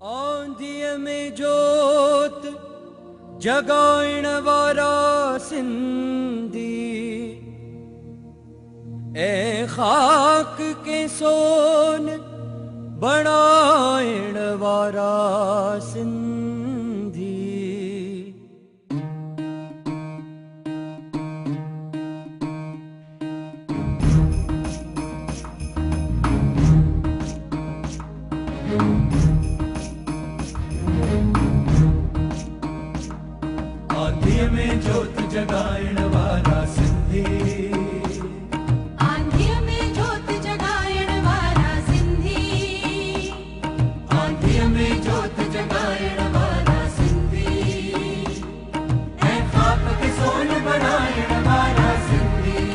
आंधिय में जोत जगाइण वारा सिंधी, ए खाक के सोन बनाइण वारा सिंधी। आंधिय में जोत जगाइण वारा सिंधी, आंधिय में जोत जगाइण वारा सिंधी, आंधिय में जोत जगाइण वारा सिंधी, ऐ खाक के सोन बनाइण वारा सिंधी।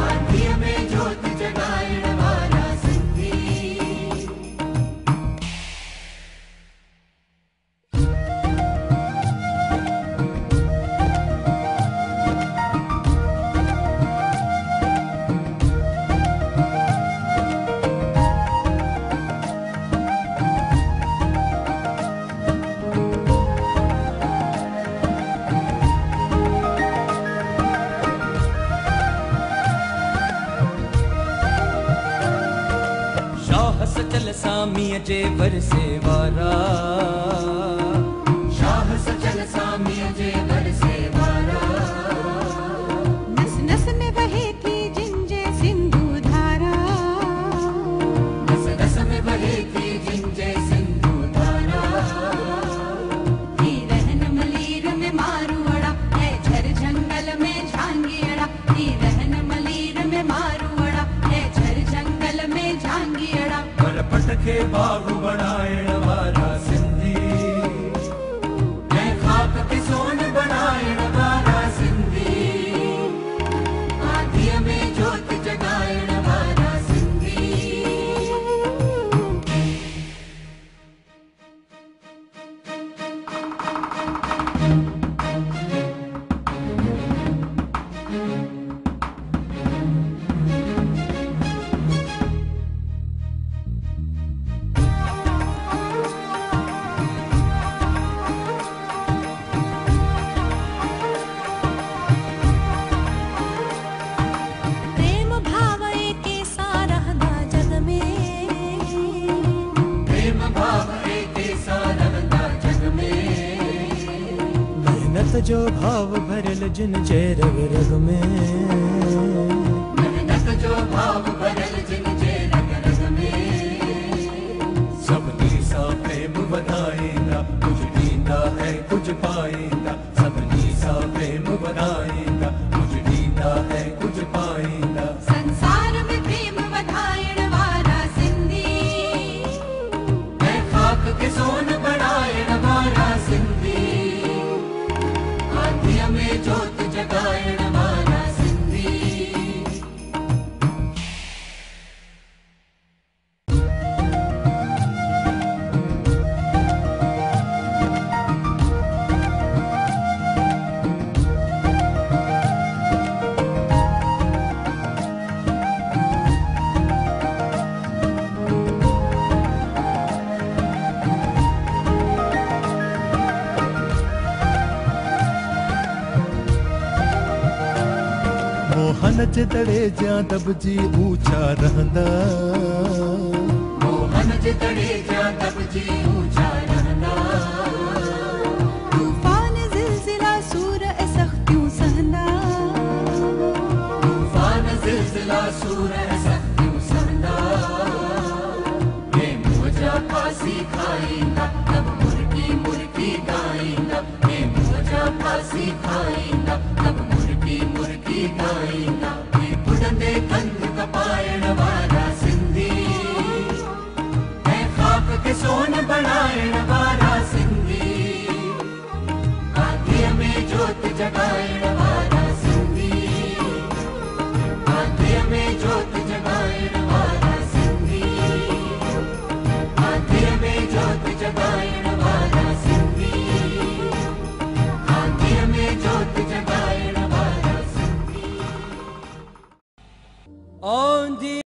आंधिय में जोत जगाइण वारा सिंधी। सचल सामीअ जे वरसे वारा, शाह सचल सामीअ जे वरसे वारा। नस नस में बहे थी जिंजे सिंधु धारा, नस नस में बहे थी जिंजे सिंधु धारा। ही रहन मलीर में मारुअड़ा, है झर जंगल में झांगियड़ा। ही रहन मलीर में मारुअड़ा, है झर जंगल में झांगियड़ा। पटके बागु बनाइण वारा सिंधी, ऐ खाक के सोन बनाइण वारा सिंधी। आंधिय में जोत जगाइण वारा सिंधी। जो भाव भरल जिन जे रग रग में, मेहनत जो भाव भरल जिन जे रग रग में। सबनी सा प्रेम वधाएंदा, कुछ दींदा है कुछ पाएंदा। सबनी सा प्रेम वधाएंदा, कुछ दींदा है कुछ पाएंदा। संसार में प्रेम वधाइण वारा सिंधी, ऐ खाक के सोन बनाइण वारा सिंधी। आंधिय में जोत जगाइण वारा सिंधी। मोहन जे तड़े जा दबजी ऊंचा रहंदा, मोहन जे तड़े जा दबजी ऊंचा रहंदा। तूफान जिलजिला सूर ए सख्तियों सहंदा, तूफान जिलजिला सूर ए सख्तियों सहंदा। प्रेम वजा फांसी खाई